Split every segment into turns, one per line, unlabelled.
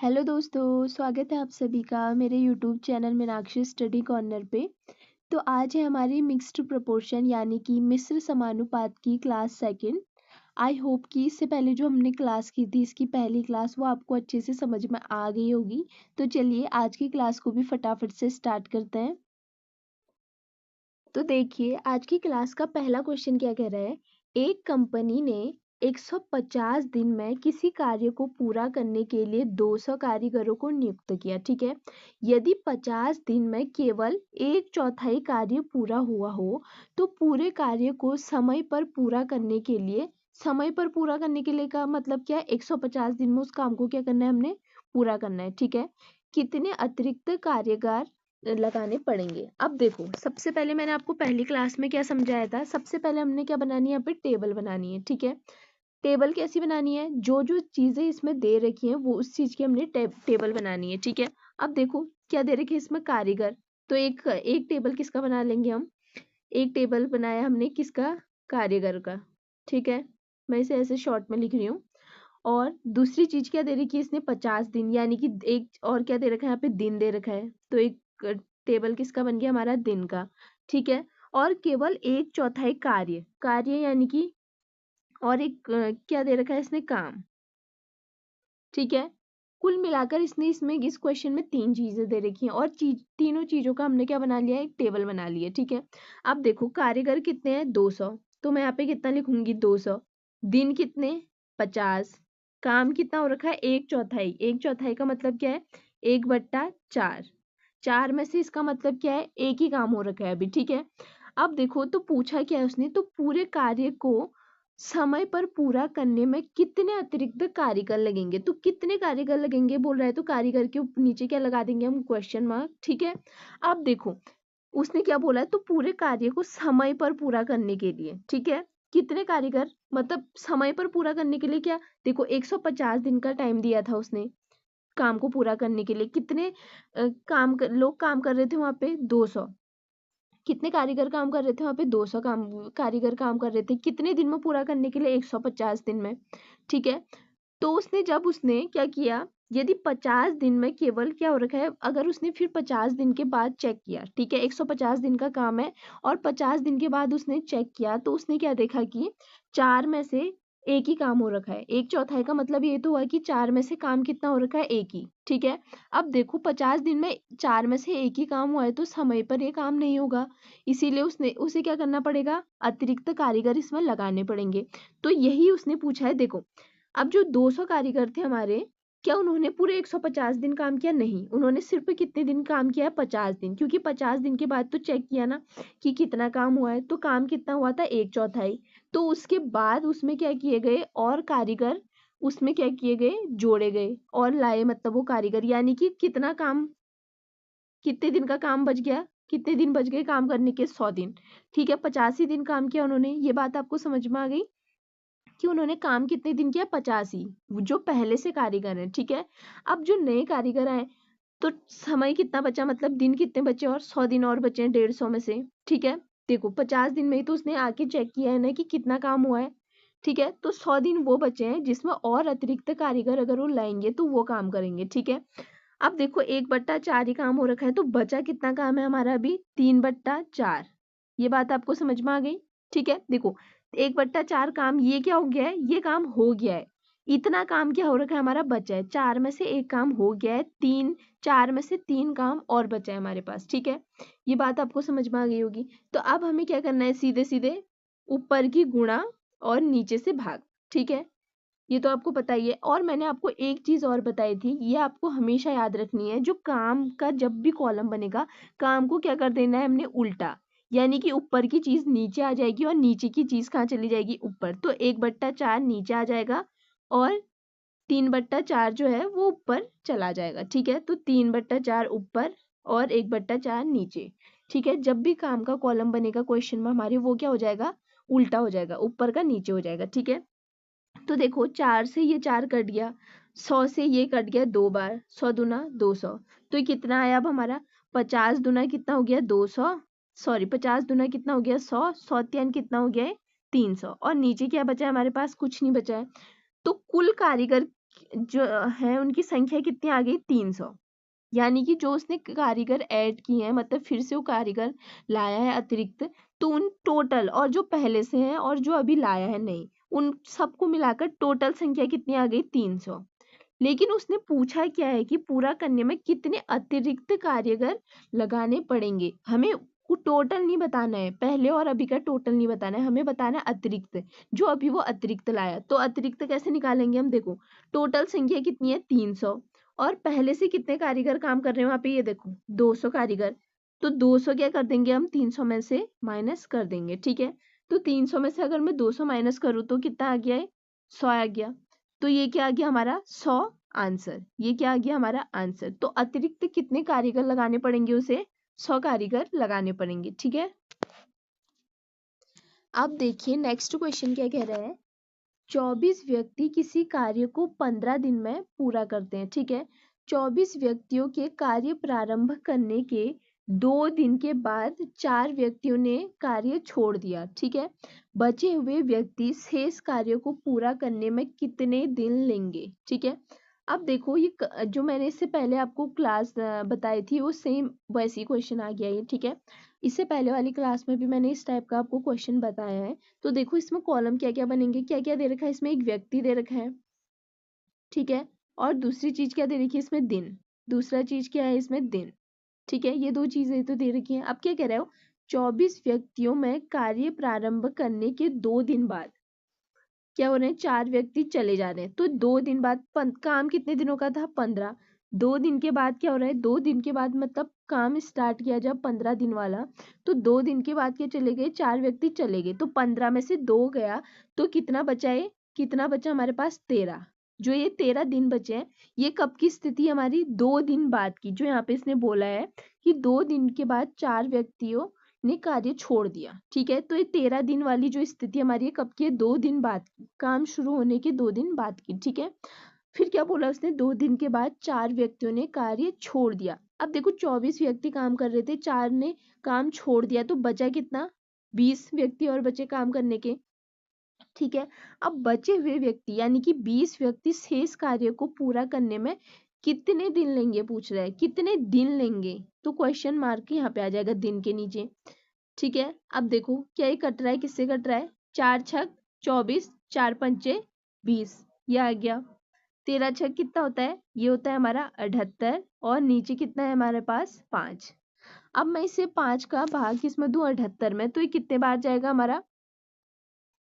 Hello दोस्तों, स्वागत है आप सभी का मेरे YouTube channel Meenakshi study corner पे। तो आज है हमारी मिक्स्ड प्रोपोर्शन यानी कि मिश्र समानुपात की क्लास सेकंड। आई होप कि इससे पहले जो हमने क्लास की थी, इसकी पहली क्लास, वो आपको अच्छे से समझ में आ गई होगी। तो चलिए आज की क्लास को भी फटाफट से स्टार्ट करते हैं। तो देखिए आज की क्लास का पहला क्वेश्चन क्या कह रहा है। एक कंपनी ने 150 दिन में किसी कार्य को पूरा करने के लिए 200 कारीगरों को नियुक्त किया। ठीक है, यदि 50 दिन में केवल 1/4 कार्य पूरा हुआ हो तो पूरे कार्य को समय पर पूरा करने के लिए, समय पर पूरा करने के लिए का मतलब क्या है, 150 दिन में उस काम को क्या करना है, हमने पूरा करना है। ठीक है, कितने अतिरिक्त कार्यगार लगाने पड़ेंगे। अब देखो, सबसे पहले मैंने आपको पहली क्लास में क्या समझाया था। सबसे पहले हमने क्या बनानी है, यहाँ पे टेबल बनानी है। ठीक है, टेबल कैसी बनानी है, जो जो चीजें इसमें दे रखी हैं वो उस चीज की हमने टेबल बनानी है। ठीक है, अब देखो क्या दे रखी है इसमें, कारीगर। तो एक एक टेबल किसका बना लेंगे हम, एक टेबल बनाया हमने किसका, कारीगर का। ठीक है, मैं इसे ऐसे शॉर्ट में लिख रही हूँ। और दूसरी चीज क्या दे रखी है इसने, 50 दिन, यानी कि एक और क्या दे रखा है यहाँ पे, दिन दे रखा है। तो एक टेबल किसका बन गया, हमारा दिन का। ठीक है, और केवल 1/4 कार्य, कार्य यानी कि, और एक क्या दे रखा है इसने, काम। ठीक है, कुल मिलाकर इसने इसमें इस क्वेश्चन में 3 चीजें दे रखी हैं और तीनों चीजों का हमने क्या बना लिया है, एक टेबल बना लिया। ठीक है, अब देखो कारीगर कितने हैं, 200। तो मैं यहाँ पे कितना लिखूंगी, 200। दिन कितने, 50। काम कितना हो रखा है, 1/4। 1/4 का मतलब क्या है, 1/4। 4 में से इसका मतलब क्या है, एक ही काम हो रखा है अभी। ठीक है, अब देखो तो पूछा क्या है उसने, तो पूरे कार्य को समय पर पूरा करने में कितने अतिरिक्त कारीगर लगेंगे। तो कितने कारीगर लगेंगे बोल रहा है, तो कारीगर के नीचे क्या लगा देंगे हम, क्वेश्चन मार्क। ठीक है, अब देखो उसने क्या बोला है, तो पूरे कार्य को समय पर पूरा करने के लिए, ठीक है, कितने कारीगर, मतलब समय पर पूरा करने के लिए क्या, देखो 150 दिन का टाइम दिया था उसने काम को पूरा करने के लिए। कितने लोग काम कर रहे थे वहां पे, 200। कितने कारीगर काम कर रहे थे वहां पे, 200 कारीगर काम कर रहे थे। कितने दिन में पूरा करने के लिए, 150 दिन में। ठीक है, तो उसने क्या किया, यदि 50 दिन में केवल क्या हो रखा है, अगर उसने फिर 50 दिन के बाद चेक किया, ठीक है, 150 दिन का काम है और 50 दिन के बाद उसने चेक किया, तो उसने क्या देखा कि 4 में से एक ही काम हो रखा है। 1/4 का मतलब ये तो हुआ कि 4 में से काम कितना हो रखा है, एक ही। ठीक है, अब देखो 50 दिन में 4 में से एक ही काम हुआ है तो समय पर ये काम नहीं होगा, इसीलिए उसे क्या करना पड़ेगा, अतिरिक्त कारीगर इसमें लगाने पड़ेंगे। तो यही उसने पूछा है। देखो अब जो 200 कारीगर थे हमारे, क्या उन्होंने पूरे 150 दिन काम किया, नहीं, उन्होंने सिर्फ कितने दिन काम किया है, 50 दिन, क्योंकि 50 दिन के बाद तो चेक किया ना कि कितना काम हुआ है। तो काम कितना हुआ था, 1/4। तो उसके बाद उसमें क्या किए गए, और कारीगर उसमें क्या किए गए, जोड़े गए और लाए, मतलब वो कारीगर, यानी कि कितना काम, कितने दिन का काम बच गया, कितने दिन बच गए काम करने के, 100 दिन। ठीक है, 85 दिन काम किया उन्होंने। ये बात आपको समझ में आ गई कि उन्होंने काम कितने दिन किया, 85, जो पहले से कारीगर हैं। ठीक है, अब जो नए कारीगर आए तो समय कितना बचा, मतलब दिन कितने बचे, और 100 दिन और बचे हैं 150 में से। ठीक है, देखो 50 दिन में ही तो उसने आके चेक किया है ना कि कितना काम हुआ है। ठीक है, तो 100 दिन वो बचे हैं जिसमें और अतिरिक्त कारीगर अगर वो लाएंगे तो वो काम करेंगे। ठीक है, अब देखो 1/4 ही काम हो रखा है तो बचा कितना काम है हमारा अभी, 3/4। ये बात आपको समझ में आ गई। ठीक है, देखो 1/4 काम ये क्या हो गया है, ये काम हो गया है। इतना काम क्या हो रखा है, हमारा बचा है, 4 में से एक काम हो गया है, 4 में से 3 काम और बचा है हमारे पास। ठीक है, ये बात आपको समझ में आ गई होगी। तो अब हमें क्या करना है, सीधे सीधे ऊपर की गुणा और नीचे से भाग। ठीक है, ये तो आपको पता ही है। और मैंने आपको एक चीज और बताई थी, ये आपको हमेशा याद रखनी है, जो काम का जब भी कॉलम बनेगा, काम को क्या कर देना है हमने, उल्टा, यानी कि ऊपर की चीज नीचे आ जाएगी और नीचे की चीज कहाँ चली जाएगी, ऊपर। तो 1/4 नीचे आ जाएगा और 3/4 जो है वो ऊपर चला जाएगा। ठीक है, तो 3/4 ऊपर और 1/4 नीचे। ठीक है, जब भी काम का कॉलम बनेगा क्वेश्चन में हमारे, वो क्या हो जाएगा, उल्टा हो जाएगा, ऊपर का नीचे हो जाएगा। ठीक है, तो देखो 4 से ये 4 कट गया, 100 से ये कट गया 2 बार, 100 दूना 200। तो ये कितना आया अब हमारा, 50 दूना कितना हो गया, 200, सॉरी 50 दूना कितना हो गया, 100, 100 तियान कितना हो गया है, 300। और नीचे क्या बचा है हमारे पास, कुछ नहीं बचा है। तो कुल कारीगर जो है उनकी संख्या कितनी आ गई 300। यानी कि जो उसने कारीगर ऐड किए हैं, मतलब फिर से वो कारीगर लाया है अतिरिक्त, तो उन टोटल और जो पहले से हैं और जो अभी लाया है नहीं, उन सबको मिलाकर टोटल संख्या कितनी आ गई 300। लेकिन उसने पूछा क्या है कि पूरा करने में कितने अतिरिक्त कारीगर लगाने पड़ेंगे। हमें टोटल नहीं बताना है, पहले और अभी का टोटल नहीं बताना है, हमें बताना है अतिरिक्त, जो अभी वो अतिरिक्त लाया। तो अतिरिक्त कैसे निकालेंगे हम, देखो टोटल संख्या कितनी है 300, और पहले से कितने कारीगर काम कर रहे हैं वहां पे, ये देखो 200 कारीगर। तो 200 क्या कर देंगे हम, 300 में से माइनस कर देंगे, ठीक है। तो 300 में से अगर मैं 200 माइनस करूँ तो कितना आ गया है, 100 आ गया। तो ये क्या आ गया हमारा 100 आंसर, ये क्या आ गया हमारा आंसर। तो अतिरिक्त कितने कारीगर लगाने पड़ेंगे, उसे 100 कारीगर लगाने पड़ेंगे, ठीक है। अब देखिए नेक्स्ट क्वेश्चन क्या कह रहा है। 24 व्यक्ति किसी कार्य को 15 दिन में पूरा करते हैं, ठीक है। 24 व्यक्तियों के कार्य प्रारंभ करने के 2 दिन के बाद 4 व्यक्तियों ने कार्य छोड़ दिया, ठीक है। बचे हुए व्यक्ति शेष कार्य को पूरा करने में कितने दिन लेंगे, ठीक है। अब देखो ये जो मैंने इससे पहले आपको क्लास बताई थी वो सेम वैसी क्वेश्चन आ गया ये, ठीक है। इससे पहले वाली क्लास में भी मैंने इस टाइप का आपको क्वेश्चन बताया है। तो देखो इसमें कॉलम क्या क्या बनेंगे, क्या क्या दे रखा है, इसमें एक व्यक्ति दे रखा है, ठीक है। और दूसरी चीज क्या दे रखी है इसमें, दिन। दूसरा चीज क्या है इसमें, दिन, ठीक है। ये 2 चीजें तो दे रखी हैं। अब क्या कह रहे हो, 24 व्यक्तियों में कार्य प्रारंभ करने के 2 दिन बाद क्या हो रहे हैं, 4 व्यक्ति चले जा रहे हैं। तो 2 दिन बाद काम कितने दिनों का था, 15। 2 दिन के बाद क्या हो रहा है, 2 दिन के बाद मतलब काम स्टार्ट किया जब 15 दिन वाला, तो 2 दिन के बाद क्या चले गए, 4 व्यक्ति चले गए। तो 15 में से 2 गया, तो कितना बचा है, कितना बचा हमारे पास 13। जो ये 13 दिन बचे हैं, ये कब की स्थिति हमारी, 2 दिन बाद की। जो यहाँ पे इसने बोला है कि 2 दिन के बाद 4 व्यक्तियों ने कार्य छोड़ दिया, ठीक है। तो ये 13 दिन वाली जो स्थिति हमारी है कब की है, 2 दिन बाद की, काम शुरू होने के 2 दिन बाद की, ठीक है। फिर क्या बोला उसने, 2 दिन के बाद 4 व्यक्तियों ने कार्य छोड़ दिया। अब देखो 24 व्यक्ति काम कर रहे थे, 4 ने काम छोड़ दिया, तो बचा कितना, 20 व्यक्ति और बचे काम करने के, ठीक है। अब बचे हुए व्यक्ति यानी कि 20 व्यक्ति शेष कार्य को पूरा करने में कितने दिन लेंगे पूछ रहा है, कितने दिन लेंगे। तो क्वेश्चन मार्क यहाँ पे आ जाएगा दिन के नीचे, ठीक है। अब देखो क्या ये कट रहा है, किससे कट रहा है, 4 छक 24, 4 पंचे 20, ये आ गया। 13 छक कितना होता है, ये होता है हमारा 78, और नीचे कितना है हमारे पास 5। अब मैं इसे 5 का भाग किसमें दूं, 78 में, तो ये कितने बार जाएगा हमारा,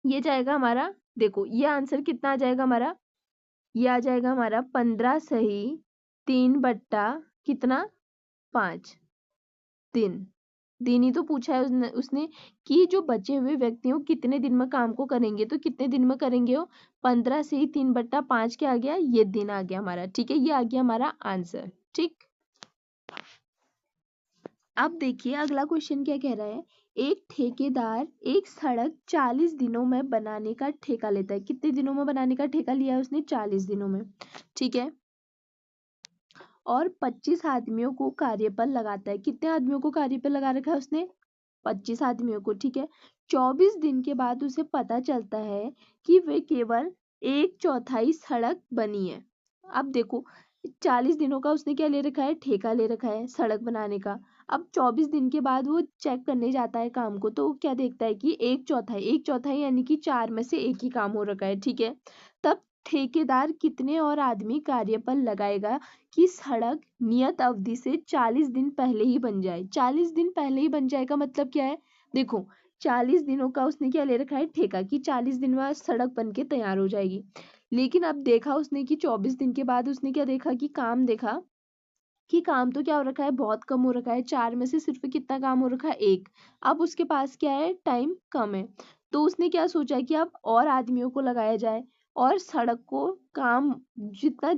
ये जाएगा हमारा, देखो ये आंसर कितना आ जाएगा हमारा, ये आ जाएगा हमारा 15 सही 3 बट्टा कितना 5 दिन। दिन ही तो पूछा है उसने कि जो बचे हुए व्यक्तियों कितने दिन में काम को करेंगे, तो कितने दिन में करेंगे वो, 15 से ही 3/5 क्या आ गया, ये दिन आ गया हमारा, ठीक है। ये आ गया हमारा आंसर, ठीक। अब देखिए अगला क्वेश्चन क्या कह रहा है। एक ठेकेदार एक सड़क 40 दिनों में बनाने का ठेका लेता है। कितने दिनों में बनाने का ठेका लिया है उसने, 40 दिनों में, ठीक है। और 25 आदमियों को कार्य पर लगाता है। कितने आदमियों को कार्य पर लगा रखा है उसने, 25 आदमियों को, ठीक है। 24 दिन के बाद उसे पता चलता है कि वे केवल 1/4 सड़क बनी है। अब देखो 40 दिनों का उसने क्या ले रखा है, ठेका ले रखा है सड़क बनाने का। अब 24 दिन के बाद वो चेक करने जाता है काम को, तो वो क्या देखता है कि 1/4 यानी कि 4 में से 1 ही काम हो रखा है, ठीक है। तब ठेकेदार कितने और आदमी कार्य पर लगाएगा कि सड़क नियत अवधि से 40 दिन पहले ही बन जाए। 40 दिन पहले ही बन जाएगा मतलब क्या है, देखो 40 दिनों का उसने क्या ले रखा है ठेका, कि 40 दिन बाद सड़क बन के तैयार हो जाएगी। लेकिन अब देखा उसने कि 24 दिन के बाद उसने क्या देखा कि काम देखा कि काम तो क्या हो रखा है, बहुत कम हो रखा है, 4 में से सिर्फ कितना काम हो रखा है, 1। अब उसके पास क्या है, टाइम कम है। तो उसने क्या सोचा कि अब और आदमियों को लगाया जाए, और सड़क को काम जितना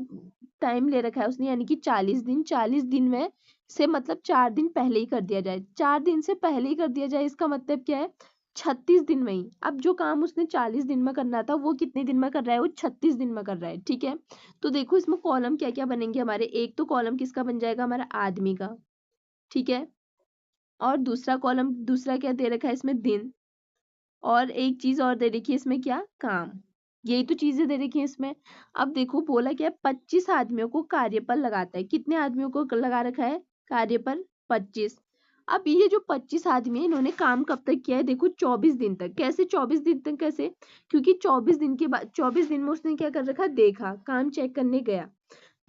टाइम ले रखा है उसने यानी कि 40 दिन, 40 दिन में से मतलब 4 दिन पहले ही कर दिया जाए। 4 दिन से पहले ही कर दिया जाए इसका मतलब क्या है, 36 दिन में ही। अब जो काम उसने 40 दिन में करना था वो कितने दिन में कर रहा है, वो 36 दिन में कर रहा है, ठीक है। तो देखो इसमें कॉलम क्या क्या बनेंगे हमारे, एक तो कॉलम किसका बन जाएगा हमारा, आदमी का, ठीक है। और दूसरा कॉलम, दूसरा क्या दे रखा है इसमें, दिन। और एक चीज और दे रखी है इसमें, क्या, काम। यही तो चीजें दे रखी है इसमें। अब देखो बोला क्या है, 25 आदमियों को कार्य पर लगाता है। कितने आदमियों को लगा रखा है कार्य पर? 25। अब ये जो 25 आदमी है इन्होंने काम कब तक किया है? देखो 24 दिन तक। कैसे 24 दिन तक? कैसे? क्योंकि 24 दिन के बाद, 24 दिन में उसने क्या कर रखा, देखा, काम चेक करने गया,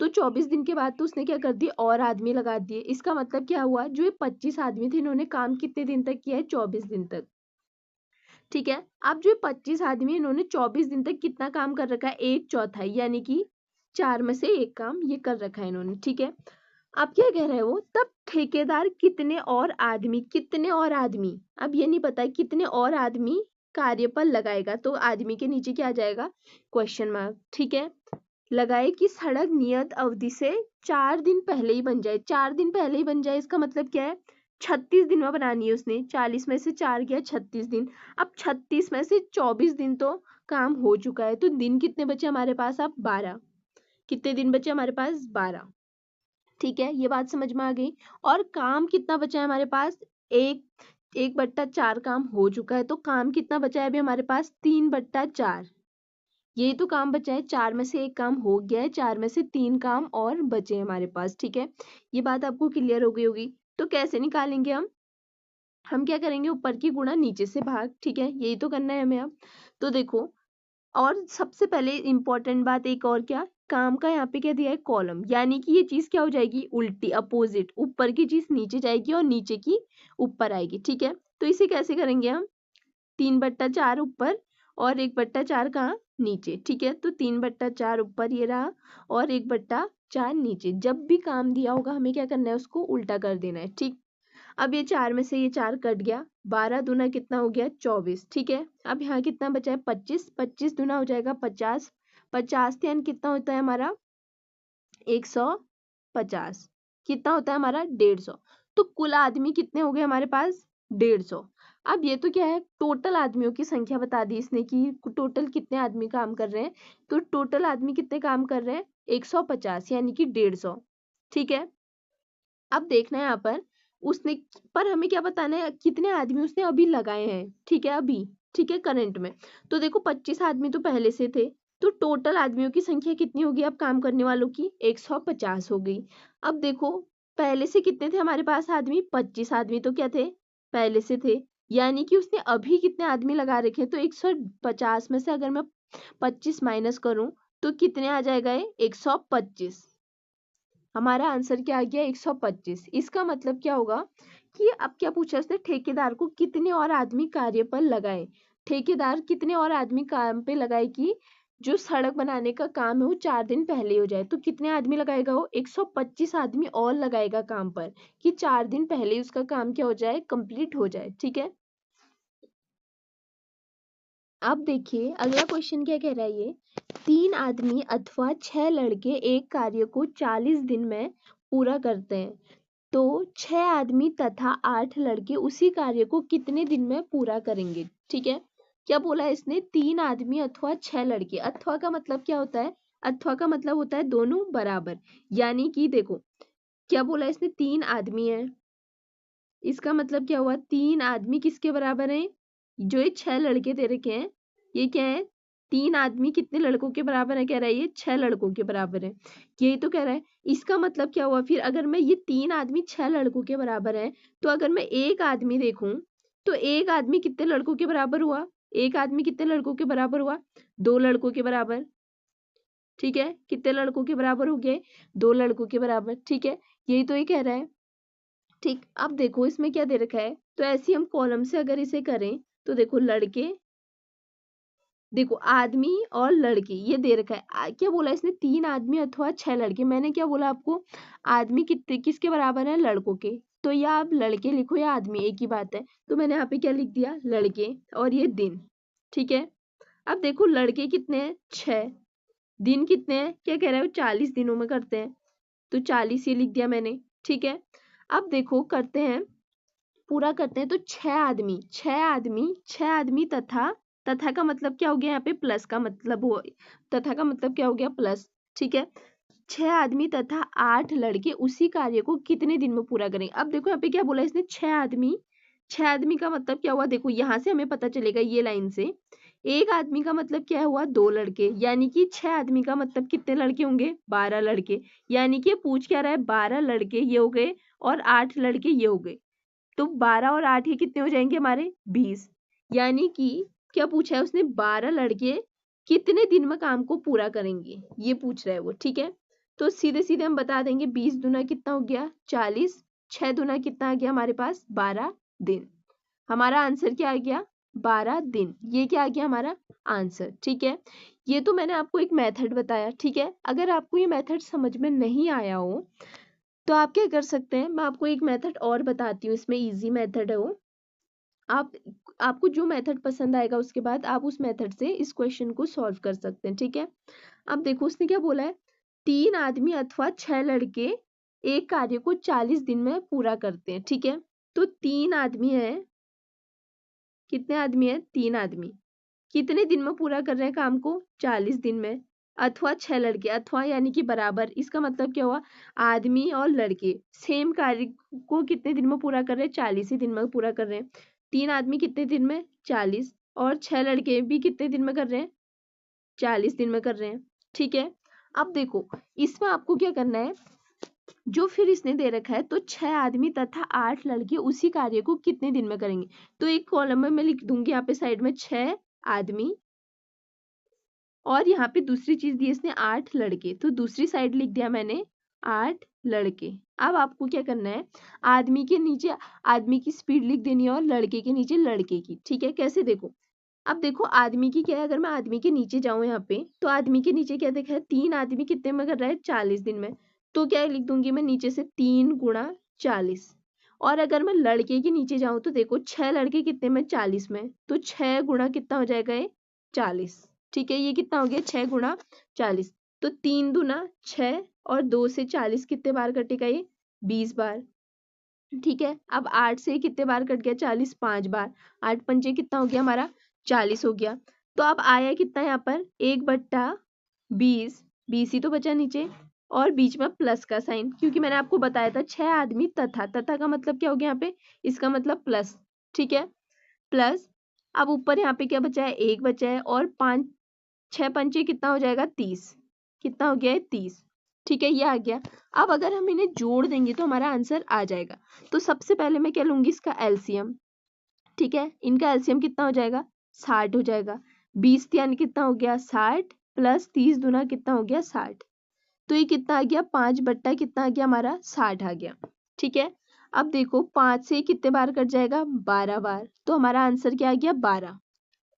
तो 24 दिन के बाद तो उसने क्या कर दिया, और आदमी लगा दिए। इसका मतलब क्या हुआ, जो ये 25 आदमी थे इन्होंने काम कितने दिन तक किया है? 24 दिन तक। ठीक है। अब जो 25 आदमी इन्होंने 24 दिन तक कितना काम कर रखा है? 1/4, यानी कि 4 में से 1 काम ये कर रखा है इन्होंने। ठीक है। अब क्या कह रहे हैं वो, तब ठेकेदार कितने और आदमी, कितने और आदमी, अब ये नहीं पता है कितने और आदमी कार्य पर लगाएगा, तो आदमी के नीचे क्या आ जाएगा, क्वेश्चन मार्क। ठीक है। लगाए कि सड़क नियत अवधि से 4 दिन पहले ही बन जाए। 4 दिन पहले ही बन जाए इसका मतलब क्या है, 36 दिन में बनानी है उसने। 40 में से 4 गया, 36 दिन। अब 36 में से 24 दिन तो काम हो चुका है, तो दिन कितने बचे हमारे पास? अब 12। कितने दिन बचे हमारे पास? 12। ठीक है, ये बात समझ में आ गई। और काम कितना बचा है हमारे पास? 1/4 काम हो चुका है, तो काम कितना बचा है अभी हमारे पास? 3/4। यही तो काम बचा है। 4 में से 1 काम हो गया है, 4 में से 3 काम और बचे हैं हमारे पास। ठीक है। ये बात आपको क्लियर हो गई होगी। तो कैसे निकालेंगे हम क्या करेंगे, ऊपर की गुणा नीचे से भाग। ठीक है, यही तो करना है हमें अब। तो देखो, और सबसे पहले इंपॉर्टेंट बात एक और, क्या, काम का यहाँ पे क्या दिया है, कॉलम, यानी कि ये चीज क्या हो जाएगी, उल्टी, अपोजिट। ऊपर की चीज नीचे जाएगी और नीचे की ऊपर आएगी। ठीक है। तो इसे कैसे करेंगे हम, 3/4 ऊपर और 1/4 कहाँ, नीचे। ठीक है। तो 3/4 ऊपर ये रहा और 1/4 नीचे। जब भी काम दिया होगा हमें क्या करना है, उसको उल्टा कर देना है। ठीक। अब ये 4 में से ये 4 कट गया, 12 दूना कितना हो गया, 24। ठीक है। अब यहाँ कितना बचा है, 25। 25 दूना हो जाएगा 50। 50 यानी कितना होता है हमारा, 150। कितना होता है हमारा, 150। तो कुल आदमी कितने हो गए हमारे पास, 150। अब ये तो क्या है, टोटल आदमियों की संख्या बता दी इसने कि टोटल कितने आदमी काम कर रहे हैं। तो टोटल आदमी कितने काम कर रहे हैं, 150, यानी कि 150। ठीक है। अब देखना है यहाँ पर, उसने, पर हमें क्या बताना है, कितने आदमी उसने अभी लगाए हैं। ठीक है, अभी। ठीक है, करंट में। तो देखो 25 आदमी तो पहले से थे, तो टोटल आदमियों की संख्या कितनी होगी अब काम करने वालों की, 150 हो गई। अब देखो, पहले से कितने थे हमारे पास आदमी, 25 आदमी तो क्या थे, पहले से थे। यानी कि उसने अभी कितने आदमी लगा रखे हैं, तो 150 में से अगर मैं 25 माइनस करूं तो कितने आ जाएगा, ये 125। हमारा आंसर क्या आ गया, 125। इसका मतलब क्या होगा कि अब क्या पूछा उसने, ठेकेदार को कितने और आदमी कार्य पर लगाए। ठेकेदार कितने और आदमी काम पे लगाए कि जो सड़क बनाने का काम है वो 4 दिन पहले हो जाए। तो कितने आदमी लगाएगा वो, 125 आदमी और लगाएगा काम पर, कि 4 दिन पहले ही उसका काम क्या हो जाए, कंप्लीट हो जाए। ठीक है। अब देखिए अगला क्वेश्चन क्या कह रहा है, ये 3 आदमी अथवा 6 लड़के एक कार्य को 40 दिन में पूरा करते हैं, तो 6 आदमी तथा 8 लड़के उसी कार्य को कितने दिन में पूरा करेंगे। ठीक है। क्या बोला है इसने, 3 आदमी अथवा 6 लड़के। अथवा का मतलब क्या होता है, अथवा का मतलब होता है दोनों बराबर। यानी कि देखो, क्या बोला है इसने, 3 आदमी है, इसका मतलब क्या हुआ, 3 आदमी किसके बराबर हैं, जो ये 6 लड़के दे रखे हैं, ये क्या है, 3 आदमी कितने लड़कों के बराबर है, कह रहा है ये 6 लड़कों के बराबर है। यही तो कह रहा है। इसका मतलब क्या हुआ फिर, अगर मैं ये 3 आदमी 6 लड़कों के बराबर है, तो अगर मैं एक आदमी देखूं, तो एक आदमी कितने लड़कों के बराबर हुआ, एक आदमी कितने लड़कों के बराबर हुआ, 2 लड़कों के बराबर। ठीक है, कितने लड़कों के बराबर हो गए, 2 लड़कों के बराबर। ठीक है, यही तो ये कह रहा है। ठीक। अब देखो इसमें क्या दे रखा है, तो ऐसे हम कॉलम से अगर इसे करें, तो देखो लड़के, देखो आदमी और लड़के ये दे रखा है। क्या बोला इसने, 3 आदमी अथवा 6 लड़के। मैंने क्या बोला आपको, आदमी कितने किसके बराबर है, लड़कों के। तो या आप लड़के लिखो या आदमी, एक ही बात है। तो मैंने यहाँ पे क्या लिख दिया, लड़के, और ये दिन। ठीक है। अब देखो लड़के कितने हैं, 6। दिन कितने हैं, क्या कह रहा है, 40 दिनों में करते हैं, तो 40 ये लिख दिया मैंने। ठीक है। अब देखो करते हैं, पूरा करते हैं, तो 6 आदमी तथा का मतलब क्या हो गया, यहाँ पे प्लस का मतलब हो, तथा का मतलब क्या हो गया, प्लस। ठीक है। 6 आदमी तथा 8 लड़के उसी कार्य को कितने दिन में पूरा करेंगे। अब देखो यहाँ पे क्या बोला इसने, 6 आदमी। 6 आदमी का मतलब क्या हुआ, देखो यहाँ से हमें पता चलेगा ये लाइन से एक आदमी का मतलब क्या हुआ, 2 लड़के, यानी कि 6 आदमी का मतलब कितने लड़के होंगे, 12 लड़के। यानी कि पूछ क्या रहा है, 12 लड़के ये हो गए और 8 लड़के ये हो गए, तो 12 और 8 ये कितने हो जाएंगे हमारे, 20। यानी कि क्या पूछा है उसने, 12 लड़के कितने दिन में काम को पूरा करेंगे, ये पूछ रहा है वो, ठीक है। तो सीधे सीधे हम बता देंगे 20 दूना कितना हो गया, 40, 6 दूना कितना आ गया हमारे पास, 12 दिन। हमारा आंसर क्या आ गया, 12 दिन। ये क्या आ गया हमारा आंसर, ठीक है। ये तो मैंने आपको एक मेथड बताया, ठीक है। अगर आपको ये मेथड समझ में नहीं आया हो तो आप क्या कर सकते हैं, मैं आपको एक मेथड और बताती हूँ, इसमें इजी मेथड है वो। आप आपको जो मेथड पसंद आएगा उसके बाद आप उस मेथड से इस क्वेश्चन को सॉल्व कर सकते हैं, ठीक है। अब देखो उसने क्या बोला है, 3 आदमी अथवा 6 लड़के एक कार्य को 40 दिन में पूरा करते हैं, ठीक है। तो 3 आदमी है, कितने आदमी है, 3 आदमी कितने दिन में पूरा कर रहे हैं काम को, 40 दिन में। अथवा 6 लड़के, अथवा यानी कि बराबर, इसका मतलब क्या हुआ, आदमी और लड़के सेम कार्य को कितने दिन में पूरा कर रहे हैं, 40 ही दिन में पूरा कर रहे हैं। 3 आदमी कितने दिन में, 40, और 6 लड़के भी कितने दिन में कर रहे हैं, 40 दिन में कर रहे हैं, ठीक है। अब देखो इसमें आपको क्या करना है, जो फिर इसने दे रखा है, तो 6 आदमी तथा 8 लड़के उसी कार्य को कितने दिन में करेंगे। तो एक कॉलम में मैं लिख दूंगी यहाँ पे साइड में 6 आदमी, और यहाँ पे दूसरी चीज दी इसने 8 लड़के, तो दूसरी साइड लिख दिया मैंने 8 लड़के। अब आपको क्या करना है, आदमी के नीचे आदमी की स्पीड लिख देनी है और लड़के के नीचे लड़के की, ठीक है। कैसे, देखो अब देखो आदमी की क्या है, अगर मैं आदमी के नीचे जाऊं यहाँ पे, तो आदमी के नीचे क्या देखा है, 3 आदमी कितने में कर रहा है, 40 दिन में। तो क्या लिख दूंगी मैं नीचे से 3 गुणा 40। और अगर मैं लड़के के नीचे जाऊं तो देखो 6 लड़के कितने में, 40 में, तो 6 गुणा कितना हो जाएगा ये, 40, ठीक है। ये कितना हो गया, 6 गुणा 40, तो 3 दूना 6 और 2 से 40 कितने बार कटेगा ये, 20 बार, ठीक है। अब 8 से कितने बार कट गया, 40, 5 बार, 8 पंचे कितना हो गया हमारा, 40 हो गया। तो अब आया कितना यहाँ पर, 1/20, 20 ही तो बचा नीचे, और बीच में प्लस का साइन, क्योंकि मैंने आपको बताया था 6 आदमी तथा, तथा का मतलब क्या हो गया यहाँ पे, इसका मतलब प्लस, ठीक है, प्लस। अब ऊपर यहाँ पे क्या बचा है, 1 बचा है, और 5, 6 पंचे कितना हो जाएगा, 30, कितना हो गया है, 30, ठीक है। ये आ गया। अब अगर हम इन्हें जोड़ देंगे तो हमारा आंसर आ जाएगा। तो सबसे पहले मैं क्या लूंगी, इसका एलसीएम, ठीक है। इनका एलसीएम कितना हो जाएगा, 60 हो जाएगा। 20 यानी कितना हो गया, 60, प्लस 30 दूना कितना हो गया, 60। तो ये कितना आ गया, 5 बट्टा कितना आ गया हमारा, 60 आ गया, ठीक है। अब देखो 5 से कितने बार कट जाएगा, 12 बार, तो हमारा आंसर क्या आ गया, 12।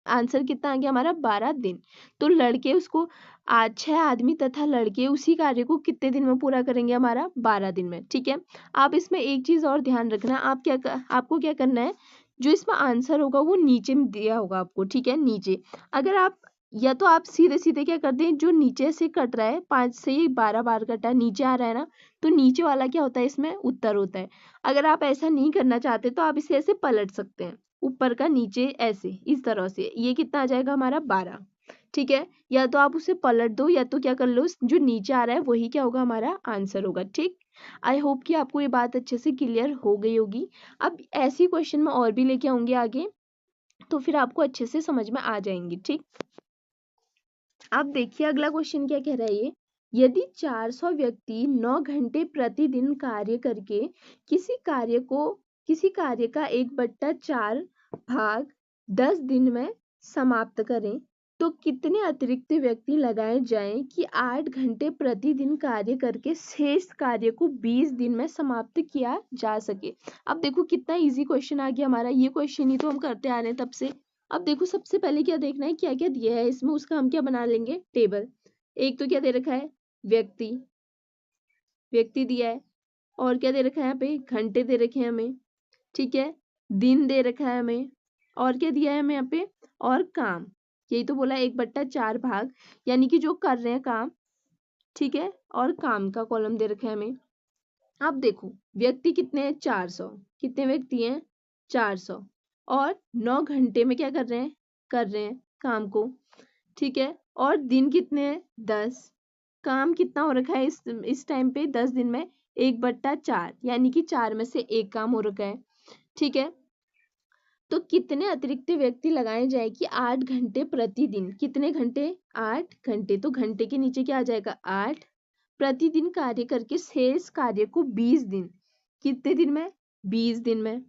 आंसर कितना आ गया हमारा, 12 दिन। तो लड़के उसको 6 आदमी तथा लड़के उसी कार्य को कितने दिन में पूरा करेंगे, हमारा 12 दिन में, ठीक है। आप इसमें एक चीज और ध्यान रखना, आपको क्या करना है, जो इसमें आंसर होगा वो नीचे में दिया होगा आपको, ठीक है, नीचे। अगर आप, या तो आप सीधे सीधे क्या कर दें, जो नीचे से कट रहा है, 5 से 12 बार कटा नीचे आ रहा है ना, तो नीचे वाला क्या होता है, इसमें उत्तर होता है। अगर आप ऐसा नहीं करना चाहते तो आप इसे ऐसे पलट सकते हैं, ऊपर का नीचे, ऐसे इस तरह से, ये कितना आ जाएगा हमारा, 12, ठीक है। या तो आप उसे पलट दो, या तो क्या कर लो, जो नीचे आ रहा है वही क्या होगा, हमारा आंसर होगा, ठीक। आई होप कि आपको ये बात अच्छे से क्लियर हो गई होगी। अब ऐसी क्वेश्चन में और भी लेके आऊंगी आगे, तो फिर आपको अच्छे से समझ में आ जाएंगी, ठीक। अब देखिए अगला क्वेश्चन क्या कह रहा है ये, यदि 400 व्यक्ति 9 घंटे प्रतिदिन कार्य करके किसी कार्य का 1/4 भाग 10 दिन में समाप्त करें, तो कितने अतिरिक्त व्यक्ति लगाए जाएं कि 8 घंटे प्रतिदिन कार्य करके शेष कार्य को 20 दिन में समाप्त किया जा सके। अब देखो कितना इजी क्वेश्चन आ गया हमारा, ये क्वेश्चन ही तो हम करते आ रहे हैं तब से। अब देखो सबसे पहले क्या देखना है, क्या क्या दिया है इसमें, उसका हम क्या बना लेंगे, टेबल। एक तो क्या दे रखा है, व्यक्ति, व्यक्ति दिया है, और क्या दे रखा है यहाँ पे, घंटे दे रखे हैं हमें, ठीक है, दिन दे रखा है हमें, और क्या दिया है हमें यहाँ पे, और काम। यही तो बोला 1/4 भाग, यानी कि जो कर रहे हैं काम, ठीक है, और काम का कॉलम दे रखा है हमें। अब देखो व्यक्ति कितने हैं, 400, कितने व्यक्ति हैं, 400, और 9 घंटे में क्या कर रहे हैं काम को, ठीक है, और दिन कितने हैं, 10, काम कितना हो रखा है इस टाइम पे 10 दिन में, 1/4, यानी कि 4 में से 1 काम हो रखा है, ठीक है। तो कितने अतिरिक्त व्यक्ति लगाए जाए कि 8 घंटे प्रतिदिन, कितने घंटे, 8 घंटे, तो घंटे के नीचे क्या आ जाएगा 8, प्रतिदिन कार्य करके शेष कार्य को 20 दिन, कितने दिन में, 20 दिन में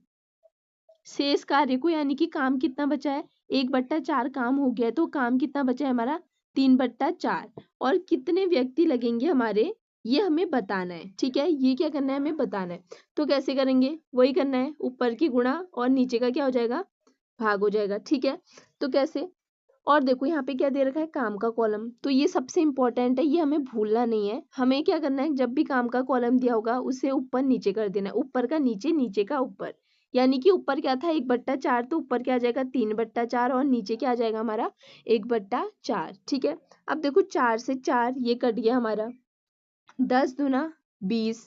शेष कार्य को, यानी कि काम कितना बचा है, 1/4 काम हो गया है, तो काम कितना बचा है हमारा 3/4, और कितने व्यक्ति लगेंगे हमारे, ये हमें बताना है। ठीक है, ये क्या करना है, हमें बताना है। तो कैसे करेंगे, वही करना है, ऊपर की गुणा और नीचे का क्या हो जाएगा, भाग हो जाएगा। ठीक है, तो कैसे, और देखो यहाँ पे क्या दे रखा है, काम का कॉलम, तो ये सबसे इंपॉर्टेंट है, ये हमें भूलना नहीं है। हमें क्या करना है, जब भी काम का कॉलम दिया होगा उसे ऊपर नीचे कर देना है, ऊपर का नीचे, नीचे का ऊपर, यानी कि ऊपर क्या था 1/4, तो ऊपर क्या आ जाएगा 3/4, और नीचे क्या आ जाएगा हमारा 1/4। ठीक है, अब देखो 4 से 4 ये कट गया हमारा, 10 दूना 20,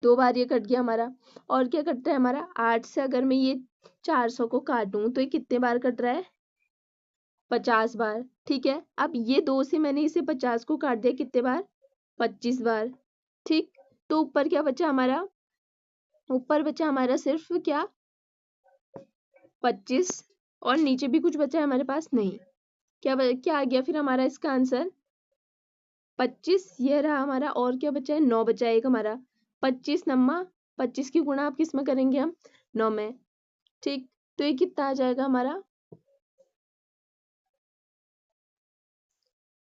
2 बार ये कट गया हमारा, और क्या कट रहा है हमारा 8 से, अगर मैं ये 400 को काटूं तो ये कितने बार कट रहा है, 50 बार। ठीक है, अब ये 2 से मैंने इसे 50 को काट दिया, कितने बार, 25 बार। ठीक, तो ऊपर क्या बचा हमारा, ऊपर बचा हमारा सिर्फ क्या 25, और नीचे भी कुछ बचा है हमारे पास, नहीं, क्या आ गया फिर हमारा इसका आंसर 25, ये रहा हमारा, और क्या बचा है 9 बचा है एक हमारा, 25 25 की गुणा आप किस में करेंगे, हम 9 में। ठीक, तो ये कितना आ जाएगा हमारा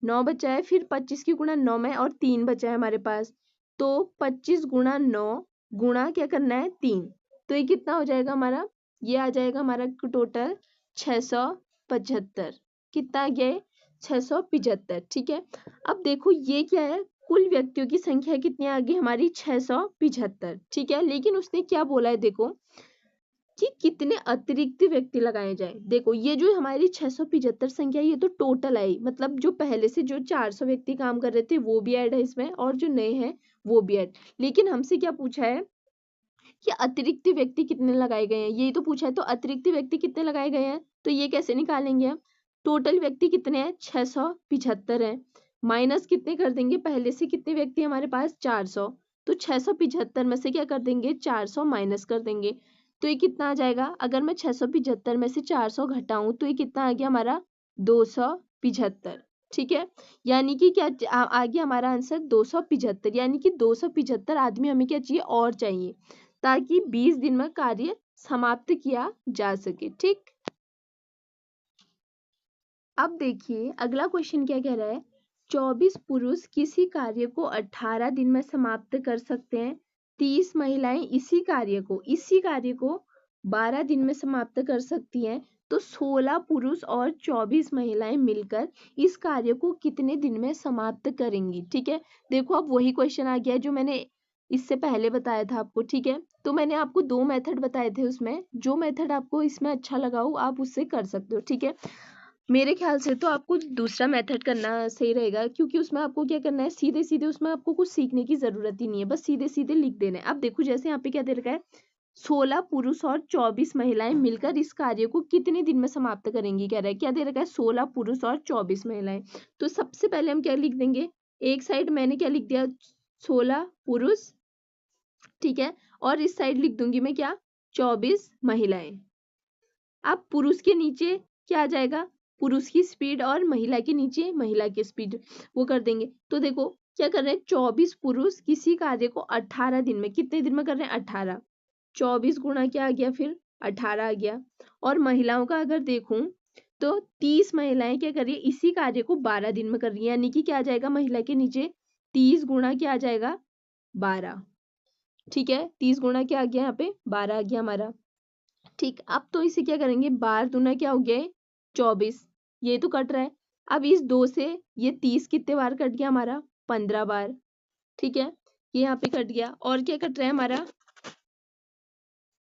9 बचा है, फिर 25 की गुणा 9 में, और 3 बचा है हमारे पास, तो 25 गुणा 9 गुणा क्या करना है 3, तो ये कितना हो जाएगा हमारा, ये आ जाएगा हमारा टोटल 675, कितना आ गया है 675। ठीक है, अब देखो ये क्या है, कुल व्यक्तियों की संख्या कितनी आ गई हमारी 675। ठीक है, लेकिन उसने क्या बोला है, देखो कि कितने अतिरिक्त व्यक्ति लगाए जाए। देखो ये जो हमारी 675 संख्या, ये तो टोटल आई, मतलब जो पहले से जो 400 व्यक्ति काम कर रहे थे वो भी ऐड है इसमें, और जो नए हैं वो भी ऐड। लेकिन हमसे क्या पूछा है कि अतिरिक्त व्यक्ति कितने लगाए गए हैं, यही तो पूछा है, तो अतिरिक्त व्यक्ति कितने लगाए गए हैं, तो ये कैसे निकालेंगे हम, टोटल व्यक्ति कितने हैं 675 है, माइनस कितने कर देंगे, पहले से कितने व्यक्ति हमारे पास 400, तो 675 में से क्या कर देंगे 400 माइनस कर देंगे, तो ये कितना आ जाएगा, अगर मैं 675 में से 400 घटाऊं तो ये कितना आ गया हमारा 275। ठीक है, यानी कि क्या आ गया हमारा आंसर 275, यानी कि 275 आदमी हमें क्या चाहिए और चाहिए, ताकि 20 दिन में कार्य समाप्त किया जा सके। ठीक, अब देखिए अगला क्वेश्चन क्या कह रहा है, 24 पुरुष किसी कार्य को 18 दिन में समाप्त कर सकते हैं, 30 महिलाएं इसी कार्य को 12 दिन में समाप्त कर सकती हैं, तो 16 पुरुष और 24 महिलाएं मिलकर इस कार्य को कितने दिन में समाप्त करेंगी। ठीक है, देखो अब वही क्वेश्चन आ गया है जो मैंने इससे पहले बताया था आपको। ठीक है, तो मैंने आपको 2 मेथड बताए थे, उसमें जो मेथड आपको इसमें अच्छा लगा हो आप उससे कर सकते हो। ठीक है, मेरे ख्याल से तो आपको दूसरा मेथड करना सही रहेगा, क्योंकि उसमें आपको क्या करना है, सीधे सीधे उसमें आपको कुछ सीखने की जरूरत ही नहीं है, बस सीधे सीधे लिख देना है। अब देखो जैसे यहाँ पे क्या दे रखा है, 16 पुरुष और 24 महिलाएं मिलकर इस कार्य को कितने दिन में समाप्त करेंगी, कह रहा है, क्या दे रखा है 16 पुरुष और 24 महिलाएं। तो सबसे पहले हम क्या लिख देंगे, एक साइड मैंने क्या लिख दिया 16 पुरुष, ठीक है, और इस साइड लिख दूंगी मैं क्या 24 महिलाएं। अब पुरुष के नीचे क्या आ जाएगा, पुरुष की स्पीड, और महिला के नीचे महिला की स्पीड, वो कर देंगे। तो देखो क्या कर रहे हैं, 24 पुरुष किसी कार्य को 18 दिन में, कितने दिन में कर रहे हैं 18, 24 गुणा क्या आ गया फिर 18 आ गया, और महिलाओं का अगर देखूं तो 30 महिलाएं क्या कर रही है, इसी कार्य को 12 दिन में कर रही है, यानी कि क्या आ जाएगा महिला के नीचे 30 गुणा क्या आ जाएगा 12। ठीक है, 30 गुणा क्या आ गया यहाँ पे 12 आ गया हमारा। ठीक, अब तो इसे क्या करेंगे, 12 दूना क्या हो गया 24, ये तो कट रहा है। अब इस 2 से ये 30 कितने बार कट गया हमारा 15 बार। ठीक है, ये यहाँ पे कट गया, और क्या कट रहा है हमारा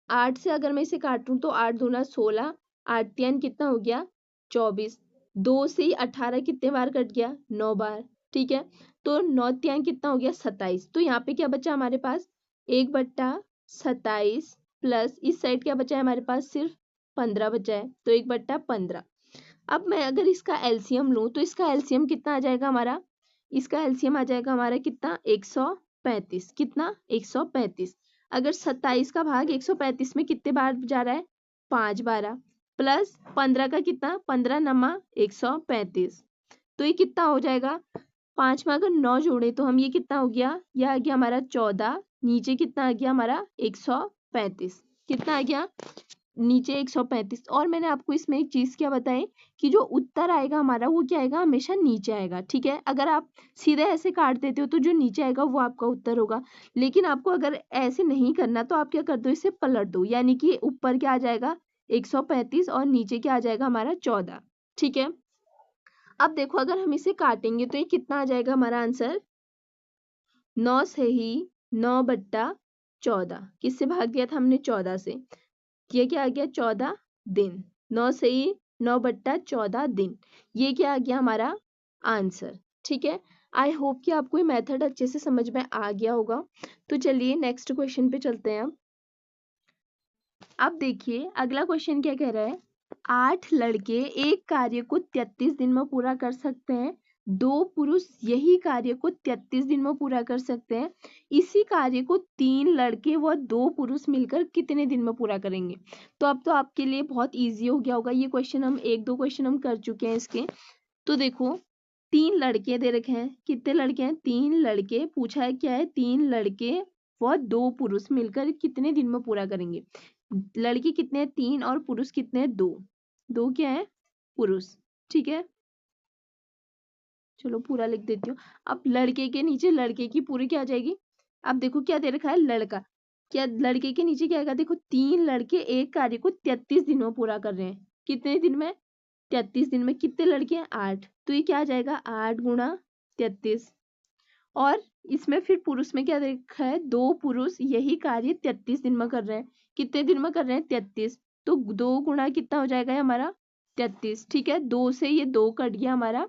8 से, अगर मैं इसे काटूं तो 8 दूना 16, 8 3 कितना हो गया 24, 2 से ही 18 कितने बार कट गया 9 बार। ठीक है, तो 9 3 कितना हो गया 27, तो यहाँ पे क्या बचा हमारे पास 1/27, प्लस इस साइड क्या बचा है हमारे पास सिर्फ 15 बचा है, तो 1/15। अब मैं अगर इसका एलसीएम लूं तो इसका एलसीएम कितना आ जाएगा हमारा, इसका एलसीएम आ जाएगा हमारा कितना 135, कितना 135। अगर 27 का भाग 135 में कितने बार जा रहा है 5 12 प्लस 15 का कितना, 15 नमा 135, तो ये कितना हो जाएगा, 5 में अगर 9 जोड़े तो हम ये कितना हो गया, यह आ गया हमारा 14, नीचे कितना आ गया हमारा 135, कितना आ गया नीचे 135। और मैंने आपको इसमें एक चीज क्या बताई कि जो उत्तर आएगा हमारा वो क्या आएगा, हमेशा नीचे आएगा, ठीक है। अगर आप सीधे ऐसे काट देते हो तो जो नीचे आएगा वो आपका उत्तर होगा, लेकिन आपको अगर ऐसे नहीं करना तो आप क्या कर दो, इसे पलट दो, यानी कि ऊपर क्या आ जाएगा 135 और नीचे क्या आ जाएगा हमारा 14, ठीक है। अब देखो अगर हम इसे काटेंगे तो ये कितना आ जाएगा हमारा आंसर, 9 से ही 9/14, किससे भाग दिया था हमने, 14 से, ये क्या आ गया 14 दिन, 9 से ही 9/14 दिन, ये क्या आ गया हमारा आंसर, ठीक है। आई होप कि आपको ये मेथड अच्छे से समझ में आ गया होगा। तो चलिए नेक्स्ट क्वेश्चन पे चलते हैं। अब देखिए अगला क्वेश्चन क्या कह रहा है, 8 लड़के एक कार्य को 33 दिन में पूरा कर सकते हैं, 2 पुरुष यही कार्य को 33 दिन में पूरा कर सकते हैं, इसी कार्य को 3 लड़के व 2 पुरुष मिलकर कितने दिन में पूरा करेंगे। तो अब तो आपके लिए बहुत इजी हो गया होगा ये क्वेश्चन, हम 1-2 क्वेश्चन हम कर चुके हैं इसके। तो देखो 3 लड़के दे रखे हैं, कितने लड़के हैं, 3 लड़के, पूछा है क्या है, 3 लड़के व 2 पुरुष मिलकर कितने दिन में पूरा करेंगे। लड़के कितने हैं, 3 और पुरुष कितने हैं, 2, 2 क्या है पुरुष, ठीक है। चलो पूरा लिख देती हूँ। अब लड़के के नीचे लड़के की पूरी क्या आ जाएगी, अब देखो क्या दे रखा है लड़का, क्या लड़के के नीचे क्या आएगा, देखो 3 लड़के एक कार्य को 33 दिन में पूरा कर रहे हैं, कितने दिन में, 33 दिन में, कितने लड़के हैं 8, तो ये क्या आ जाएगा 8 गुणा 33, और इसमें फिर पुरुष में क्या देखा है, 2 पुरुष यही कार्य 33 दिन में कर रहे हैं, कितने दिन में कर रहे हैं 33, तो 2 गुणा कितना हो जाएगा हमारा 33, ठीक है। 2 से ये 2 कट गया हमारा,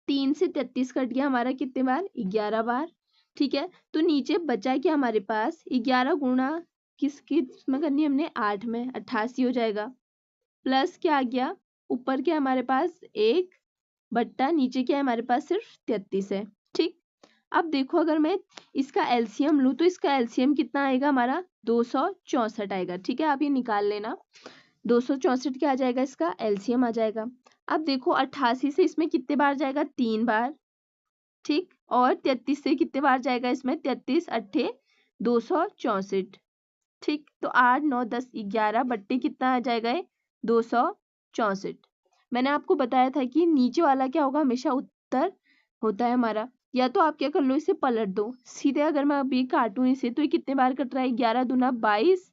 3 से 33 कट गया हमारा कितने बार, 11 बार, ठीक है। तो नीचे बचा क्या हमारे पास, 11 गुणा किस में करनी है हमने, 8 में, 88 हो जाएगा, प्लस क्या आ गया, ऊपर क्या हमारे पास 1 बट्टा नीचे क्या है हमारे पास सिर्फ 33 है, ठीक। अब देखो अगर मैं इसका एलसीएम लूं तो इसका एलसीएम कितना आएगा हमारा, 264 आएगा, ठीक है। आप ये निकाल लेना, 264 क्या आ जाएगा, इसका एलसीएम आ जाएगा। अब देखो 88 से इसमें कितने बार जाएगा, 3 बार, ठीक, और 33 से कितने बार जाएगा इसमें, 33 अट्ठे 264, ठीक। तो 8 9 10 11 बट्टे कितना आ जाएगा, 264। मैंने आपको बताया था कि नीचे वाला क्या होगा, हमेशा उत्तर होता है हमारा। या तो आप क्या कर लो, इसे पलट दो सीधे, अगर मैं अभी काटूं इसे तो ये कितने बार कट रहा है, 11 दूना 22,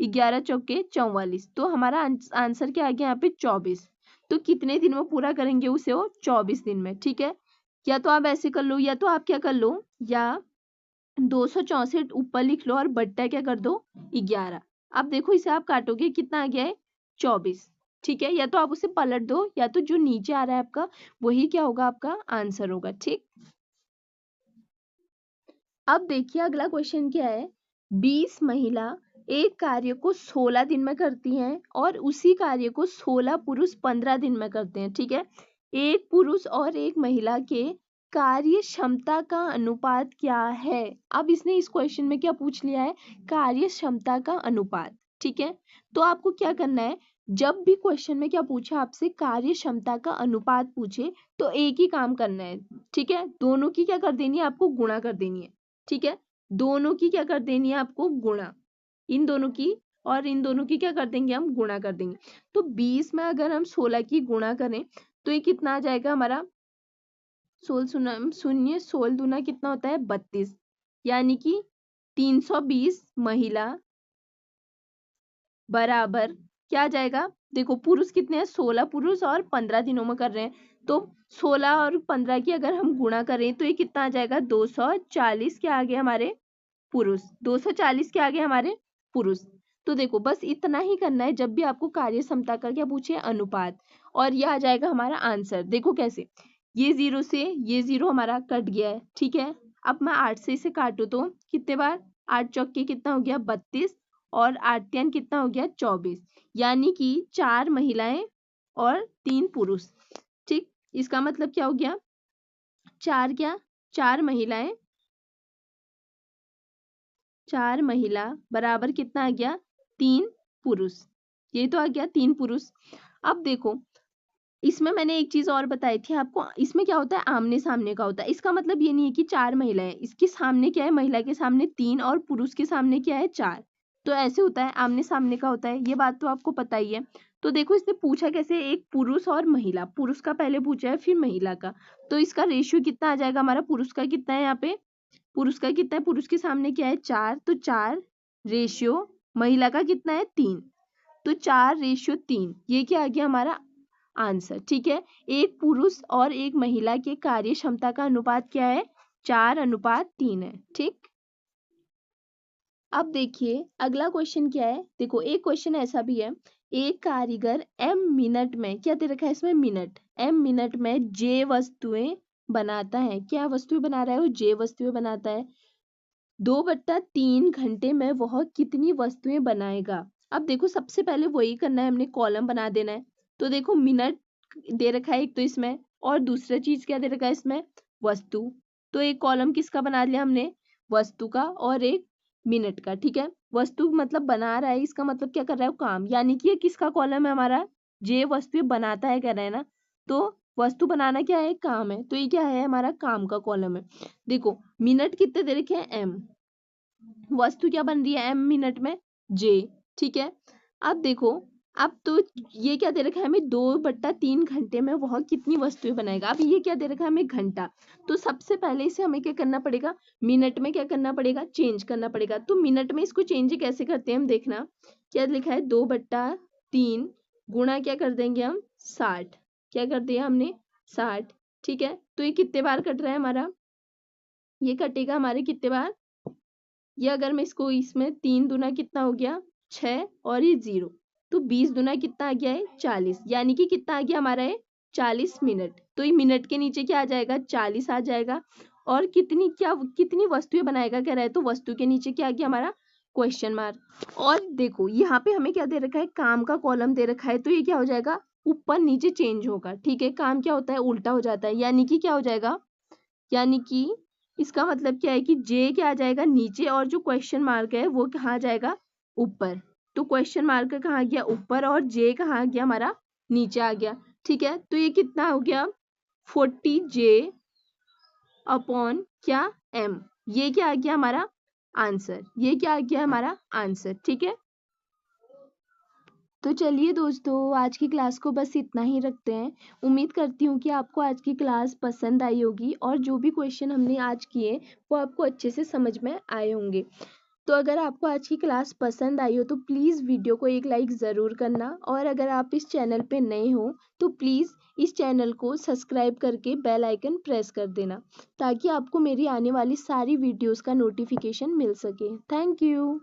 11 चौके 44, तो हमारा आंसर क्या आ गया यहाँ पे 24। तो कितने दिन में पूरा करेंगे उसे, वो 24 दिन में, ठीक है। या तो आप ऐसे कर लो, या तो आप क्या कर लो, या 264 ऊपर लिख लो और बट्टा क्या कर दो 11। अब देखो इसे आप काटोगे कितना आ गया है 24, ठीक है। या तो आप उसे पलट दो, या तो जो नीचे आ रहा है आपका वही क्या होगा, आपका आंसर होगा, ठीक। अब देखिए अगला क्वेश्चन क्या है, 20 महिला एक कार्य को 16 दिन में करती हैं और उसी कार्य को 16 पुरुष 15 दिन में करते हैं, ठीक है। एक पुरुष और एक महिला के कार्य क्षमता का अनुपात क्या है। अब इसने इस क्वेश्चन में क्या पूछ लिया है, कार्य क्षमता का अनुपात, ठीक है। तो आपको क्या करना है, जब भी क्वेश्चन में क्या पूछे आपसे, कार्य क्षमता का अनुपात पूछे तो एक ही काम करना है, ठीक है। दोनों की क्या कर देनी है, आपको गुणा कर देनी है, ठीक है। दोनों की क्या कर देनी है आपको, गुणा, इन दोनों की और इन दोनों की क्या कर देंगे हम, गुणा कर देंगे। तो 20 में अगर हम 16 की गुणा करें तो ये कितना आ जाएगा हमारा, 16 शून्य 16 दूना कितना होता है 32, यानी कि 320 महिला बराबर क्या आ जाएगा, देखो पुरुष कितने हैं, 16 पुरुष और 15 दिनों में कर रहे हैं, तो 16 और 15 की अगर हम गुणा करें तो ये कितना आ जाएगा, 240 क्या आ गया हमारे पुरुष, 240 के आगे हमारे पुरुष। तो देखो बस इतना ही करना है, जब भी आपको कार्य क्षमता का क्या पूछे, अनुपात, और यह आ जाएगा हमारा आंसर। देखो कैसे, ये 0 से ये 0 हमारा कट गया है, ठीक है। अब मैं 8 से इसे काटू तो कितने बार, 8 चौके कितना हो गया 32, और 8 तीन कितना हो गया 24, यानी कि 4 महिलाएं और 3 पुरुष, ठीक। इसका मतलब क्या हो गया, 4 क्या, 4 महिलाएं, 4 महिला बराबर कितना आ गया 3 पुरुष, ये तो आ गया 3 पुरुष। अब देखो इसमें मैंने एक चीज और बताई थी आपको, इसमें क्या होता है आमने सामने का होता है। इसका मतलब ये नहीं है कि 4 महिलाएं, इसके सामने क्या है, महिला के सामने 3 और पुरुष के सामने क्या है 4। तो ऐसे होता है, आमने सामने का होता है, ये बात तो आपको पता ही है। तो देखो इसने पूछा कैसे, एक पुरुष और महिला, पुरुष का पहले पूछा है फिर महिला का। तो इसका रेशियो कितना आ जाएगा हमारा, पुरुष का कितना है यहाँ पे, पुरुष का कितना है, पुरुष के सामने क्या है 4, तो 4 रेशियो महिला का कितना है 3, तो 4:3। ये क्या आ गया हमारा आंसर। ठीक है, एक पुरुष और एक महिला के कार्य क्षमता का अनुपात क्या है, 4:3 है। ठीक, अब देखिए अगला क्वेश्चन क्या है। देखो एक क्वेश्चन ऐसा भी है, एक कारीगर m मिनट में, क्या दे रखा है इसमें मिनट, m मिनट में j वस्तुएं बनाता है। क्या वस्तुएं बना रहा है वो, j वस्तुएं बनाता है। 2/3 घंटे में वह कितनी वस्तुएं बनाएगा। अब देखो सबसे पहले वही करना है, हमने कॉलम बना देना है। तो देखो मिनट दे रखा है एक तो इसमें, और दूसरा चीज क्या दे रखा है इसमें, वस्तु। तो एक कॉलम किसका बना लिया हमने, वस्तु का, और एक मिनट का। ठीक है, वस्तु मतलब बना रहा है, इसका मतलब क्या कर रहा है वो काम, यानी कि ये किसका कॉलम है हमारा, जे वस्तु बनाता है कह रहा है ना। तो वस्तु बनाना क्या है, काम है, तो ये क्या है हमारा काम का कॉलम है। देखो मिनट कितने दे रखे हैं m, वस्तु क्या बन रही है m मिनट में j। ठीक है, अब देखो अब तो ये क्या दे रखा है हमें, 2/3 घंटे में वह कितनी वस्तुएं बनाएगा। अब ये क्या दे रखा है हमें, घंटा। तो सबसे पहले इसे हमें क्या करना पड़ेगा, मिनट में क्या करना पड़ेगा, चेंज करना पड़ेगा। तो मिनट में इसको चेंज कैसे करते हैं हम, देखना क्या लिखा है, 2/3 गुणा क्या कर देंगे हम 60, क्या कर दिया हमने 60। ठीक है, तो ये कितने बार कट रहा है हमारा, ये कटेगा हमारे कितने बार, ये अगर मैं इसको, इसमें 3 दूना कितना हो गया 6, और ये 0, तो 20 दूना कितना आ गया है 40, यानी कि कितना आ गया हमारा है 40 मिनट। तो ये मिनट के नीचे क्या आ जाएगा 40 आ जाएगा। और कितनी क्या, कितनी वस्तुएं बनाएगा कह रहा है, तो वस्तु के नीचे क्या आ गया हमारा क्वेश्चन मार्क। और देखो यहाँ पे हमें क्या दे रखा है, काम का कॉलम दे रखा है, तो ये क्या हो जाएगा ऊपर नीचे चेंज होगा। ठीक है, काम क्या होता है उल्टा हो जाता है, यानी कि क्या हो जाएगा, यानी कि इसका मतलब क्या है कि जे क्या आ जाएगा नीचे, और जो क्वेश्चन मार्क है वो कहाँ आ जाएगा ऊपर। तो क्वेश्चन मार्क कहाँ गया ऊपर, और जे कहाँ आ गया हमारा नीचे आ गया। ठीक है, तो ये कितना हो गया 40J अपॉन क्या m, ये क्या आ गया हमारा आंसर, ये क्या आ गया हमारा आंसर। ठीक है, तो चलिए दोस्तों आज की क्लास को बस इतना ही रखते हैं। उम्मीद करती हूँ कि आपको आज की क्लास पसंद आई होगी, और जो भी क्वेश्चन हमने आज किए वो आपको अच्छे से समझ में आए होंगे। तो अगर आपको आज की क्लास पसंद आई हो तो प्लीज़ वीडियो को एक लाइक ज़रूर करना, और अगर आप इस चैनल पे नए हो तो प्लीज़ इस चैनल को सब्सक्राइब करके बेल आइकन प्रेस कर देना, ताकि आपको मेरी आने वाली सारी वीडियोस का नोटिफिकेशन मिल सके। Thank you.